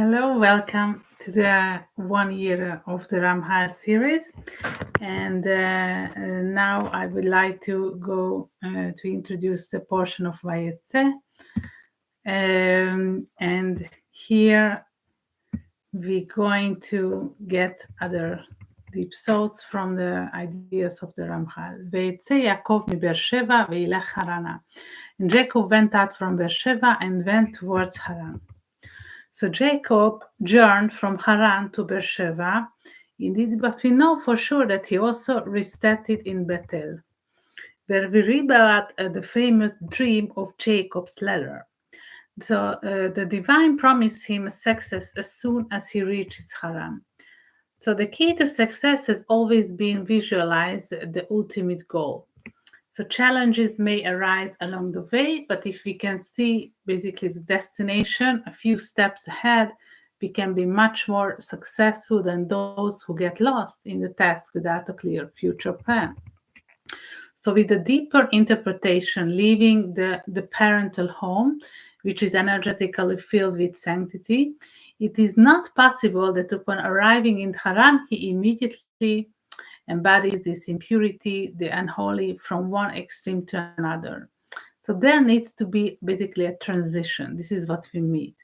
Hello, welcome to the 1 year of the Ramchal series. And now I would like to go to introduce the portion of Vayetze. And here we're going to get other deep thoughts from the ideas of the Ramchal. Vayetze Yaakov mi Beersheva ve'ilech Harana. And Jacob went out from Beersheva and went towards Haran. So Jacob journeyed from Haran to Beersheba, indeed, but we know for sure that he also rested in Bethel, where we read about the famous dream of Jacob's ladder. So the divine promised him success as soon as he reaches Haran. So the key to success has always been visualize the ultimate goal. So challenges may arise along the way, but if we can see basically the destination a few steps ahead, we can be much more successful than those who get lost in the task without a clear future plan. So with a deeper interpretation, leaving the parental home, which is energetically filled with sanctity, it is not possible that upon arriving in Haran, he immediately embodies this impurity, the unholy, from one extreme to another. So there needs to be basically a transition. This is what we meet.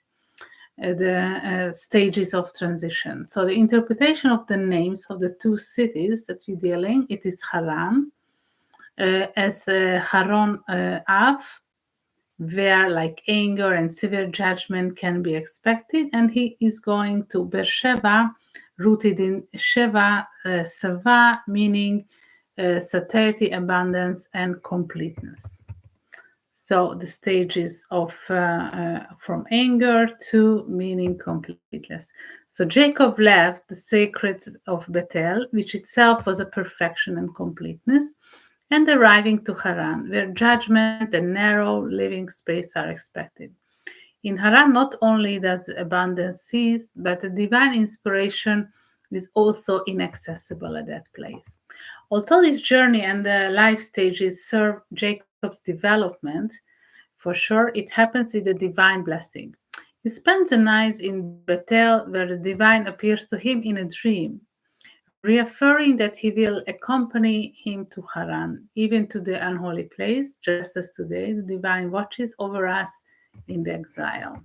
The stages of transition. So the interpretation of the names of the two cities that we're dealing, it is Haran, as Haron Av, where like anger and severe judgment can be expected, and he is going to Beersheba, rooted in Sheva, Seva, meaning satiety, abundance, and completeness. So the stages of from anger to meaning completeness. So Jacob left the sacred of Bethel, which itself was a perfection and completeness, and arriving to Haran, where judgment and narrow living space are expected. In Haran, not only does abundance cease, but the divine inspiration is also inaccessible at that place. Although this journey and the life stages serve Jacob's development, for sure, it happens with a divine blessing. He spends the night in Bethel, where the divine appears to him in a dream, reassuring that he will accompany him to Haran, even to the unholy place, just as today the divine watches over us in the exile.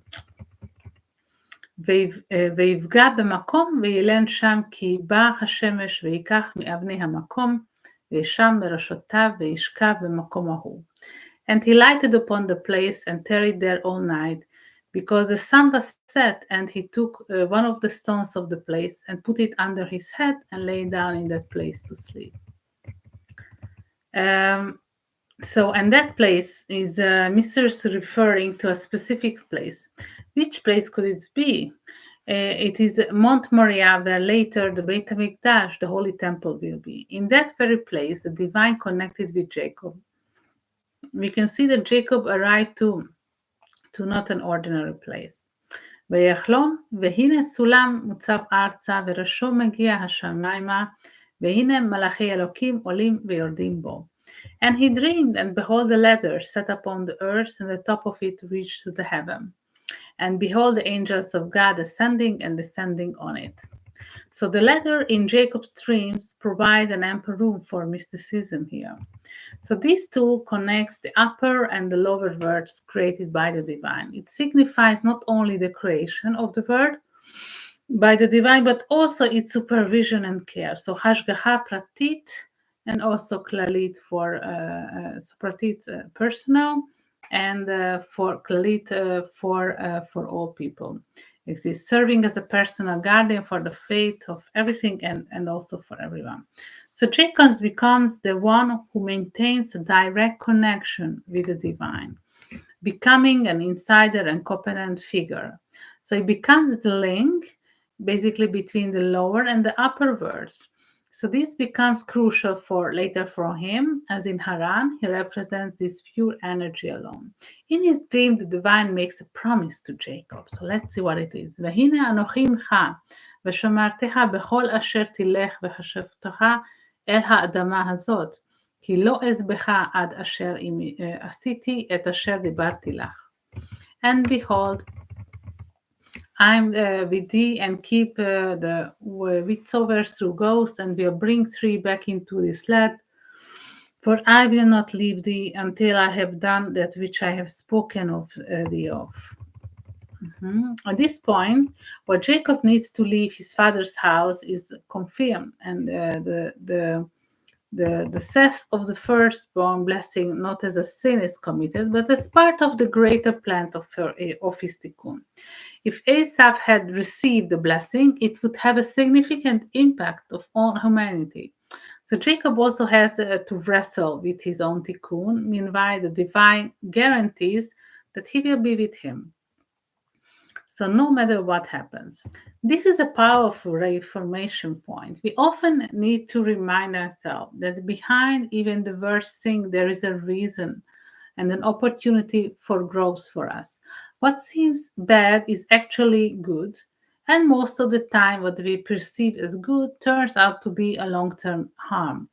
ויפגע במקום וילן שם כי בא השמש ויקח מאבני המקום וישם בראשותיו וישכב במקום ההוא. And he lighted upon the place and tarried there all night, because the sun was set, and he took one of the stones of the place and put it under his head and lay down in that place to sleep. And that place is mysteriously referring to a specific place. Which place could it be? It is Mount Moriah, where later the Beit HaMikdash, the Holy Temple, will be. In that very place, the divine connected with Jacob. We can see that Jacob arrived to not an ordinary place. ויחלום, והנה סולם מוצב ארצה, וראשו מגיע השמיימה, והנה מלאכי אלוקים עולים ויורדים בו. And he dreamed, and behold, the ladder set upon the earth, and the top of it reached to the heaven. And behold, the angels of God ascending and descending on it. So the ladder in Jacob's dreams provide an ample room for mysticism here. So these two connects the upper and the lower worlds created by the divine. It signifies not only the creation of the world by the divine, but also its supervision and care. So hashgacha pratit, and also klalit for pratit personal, and for klalit for all people. Exists, serving as a personal guardian for the faith of everything and also for everyone. So Jacob becomes the one who maintains a direct connection with the divine, becoming an insider and competent figure. So he becomes the link basically between the lower and the upper worlds. So this becomes crucial for later for him, as in Haran, he represents this pure energy alone. In his dream, the divine makes a promise to Jacob. So let's see what it is. והנה אנוכי עמך, ושמרתך בכל אשר תלך וחשבתך אל האדמה הזאת, כי לא אעזבך עד אשר עשיתי את אשר דיברתי לך. And behold, I'm with thee and keep the witsover through ghosts, and will bring thee back into this land. For I will not leave thee until I have done that which I have spoken of thee of. At this point, what Jacob needs to leave his father's house is confirmed, and the theft of the firstborn blessing not as a sin is committed, but as part of the greater plan of his tikkun. If Asaph had received the blessing, it would have a significant impact on humanity. So Jacob also has to wrestle with his own tikkun. Meanwhile, the divine guarantees that he will be with him. So no matter what happens, this is a powerful reformation point. We often need to remind ourselves that behind even the worst thing, there is a reason and an opportunity for growth for us. What seems bad is actually good, and most of the time, what we perceive as good turns out to be a long term harm.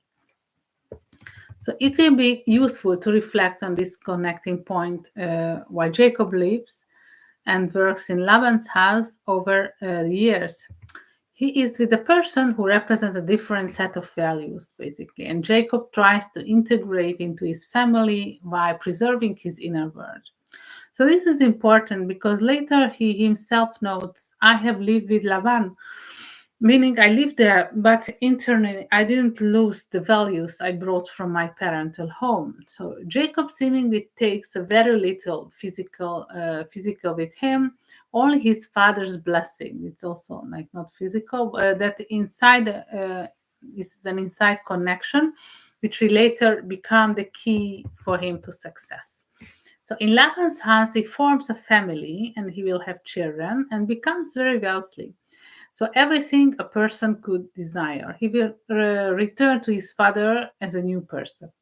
So it will be useful to reflect on this connecting point while Jacob lives and works in Laban's house over the years. He is with a person who represents a different set of values, basically, and Jacob tries to integrate into his family while preserving his inner world. So this is important because later he himself notes, I have lived with Laban, meaning I lived there, but internally I didn't lose the values I brought from my parental home. So Jacob seemingly takes a very little physical with him, only his father's blessing. It's also like not physical, that inside this is an inside connection, which will later become the key for him to success. So in Laban's house, he forms a family and he will have children and becomes very wealthy. So everything a person could desire. He will return to his father as a new person.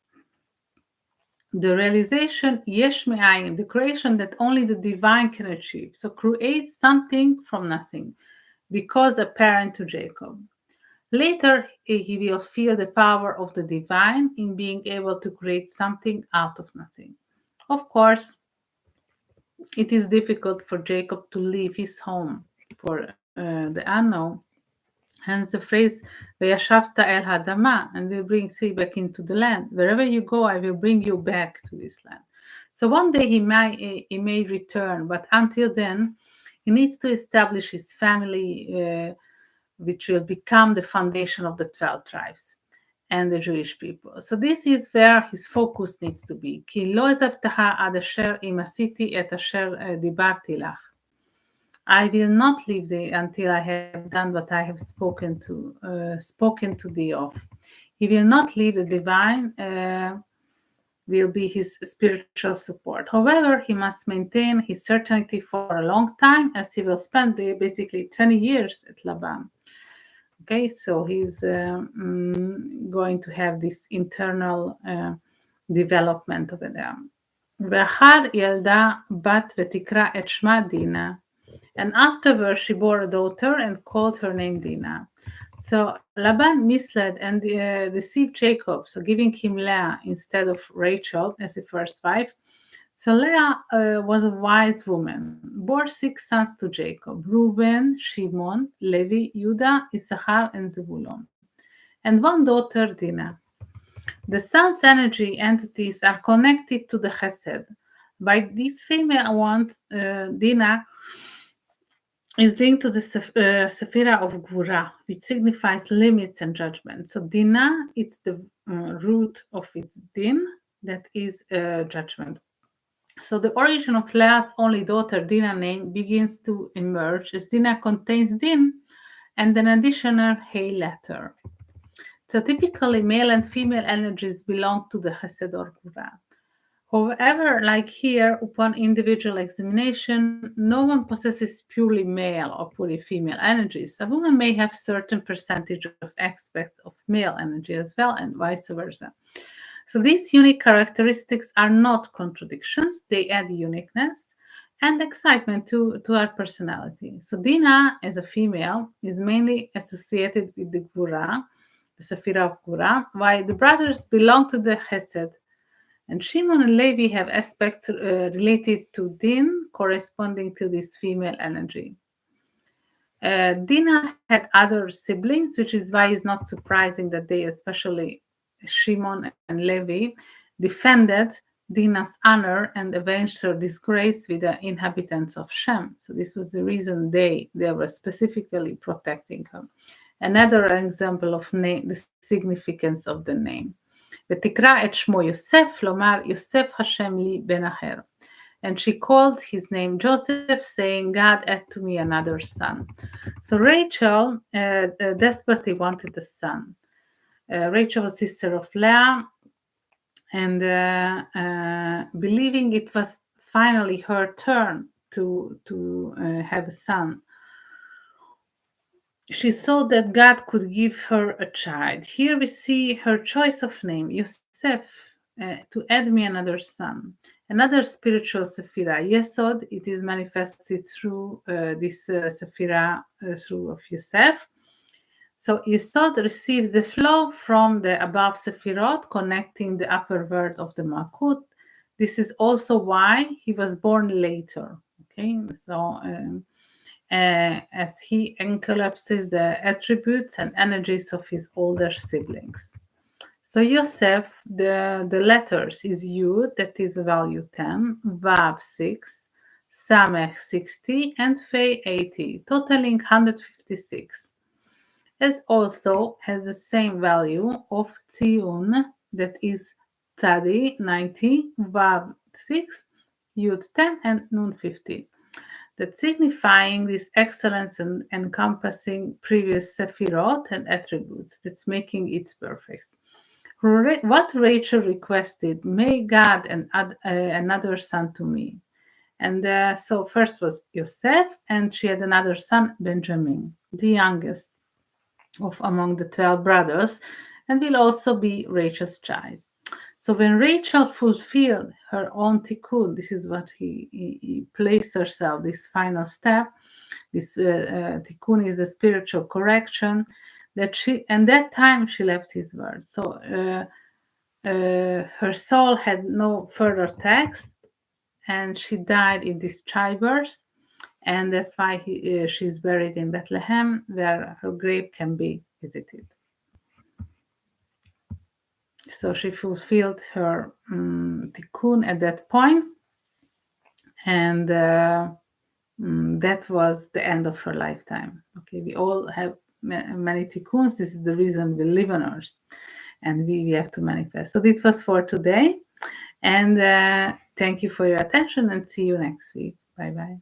The realization, yesh me'ayin, the creation that only the divine can achieve. So create something from nothing, because apparent to Jacob. Later, he will feel the power of the divine in being able to create something out of nothing. Of course, it is difficult for Jacob to leave his home for the unknown. Hence the phrase, Vayashavta el hadama, and will bring thee back into the land. Wherever you go, I will bring you back to this land. So one day he may return, but until then, he needs to establish his family, which will become the foundation of the 12 tribes and the Jewish people. So this is where his focus needs to be. Ki lo ezavteha ad asher im asiti et asher dibarti lach. I will not leave thee until I have done what I have spoken to thee of. He will not leave the divine, will be his spiritual support. However, he must maintain his certainty for a long time, as he will spend basically 20 years at Laban. Okay, so he's going to have this internal development over there. ואחר ילדה בת ותקרא את שמה דינה. And afterwards she bore a daughter and called her name Dinah. So Laban misled and deceived Jacob, so giving him Leah instead of Rachel as the first wife. So Leah was a wise woman, bore 6 sons to Jacob: Reuben, Shimon, Levi, Judah, Issachar, and Zebulun, and 1 daughter, Dinah. The sun's energy entities are connected to the Chesed. By these female ones, Dinah is linked to the Sephira of Gvura, which signifies limits and judgment. So Dinah, it's the root of its din, that is judgment. So the origin of Leah's only daughter, Dinah name, begins to emerge as Dinah contains din and an additional hey letter. So typically male and female energies belong to the Chesed or Gvura. However, like here, upon individual examination, no one possesses purely male or purely female energies. A woman may have certain percentage of aspects of male energy as well, and vice versa. So these unique characteristics are not contradictions. They add uniqueness and excitement to our personality. So Dinah, as a female, is mainly associated with the Gvura, the Sephira of Gvura, while the brothers belong to the Chesed. And Shimon and Levi have aspects related to Din corresponding to this female energy. Dinah had other siblings, which is why it's not surprising that they, especially Shimon and Levi, defended Dinah's honor and avenged her disgrace with the inhabitants of Shem. So this was the reason they were specifically protecting her. Another example of the significance of the name. ותקרא את שמו יוסף, לומר יוסף השם לי בן אחר. And she called his name Joseph, saying, God add to me another son. So Rachel desperately wanted a son. Rachel was sister of Leah, and believing it was finally her turn to have a son, she thought that God could give her a child. Here we see her choice of name, Yosef, to add me another son. Another spiritual sephira, Yesod, it is manifested through this sephira through of Yosef. So Yesod receives the flow from the above sephirot, connecting the upper world of the Malkut. This is also why he was born later. Okay, so as he encompasses the attributes and energies of his older siblings. So Yosef, the letters is Yud, that is value 10, Vav 6, Samech 60, and Fei 80, totaling 156. As also has the same value of Tzion, that is Tzadi 90, Vav 6, Yud 10, and Nun 50. That signifying this excellence and encompassing previous sephirot and attributes, that's making it perfect. What Rachel requested, may God add another son to me. And so first was Yosef, and she had another son, Benjamin, the youngest of among the 12 brothers, and will also be Rachel's child. So when Rachel fulfilled her own tikkun, this is what he placed herself, this final step. This tikkun is a spiritual correction that that time she left his word. So her soul had no further text, and she died in this childbirth, and that's why she's buried in Bethlehem, where her grave can be visited. So she fulfilled her tikkun at that point, and that was the end of her lifetime. Okay, we all have many tikkuns. This is the reason we live on earth, and we have to manifest. So this was for today, and thank you for your attention, and see you next week. Bye bye.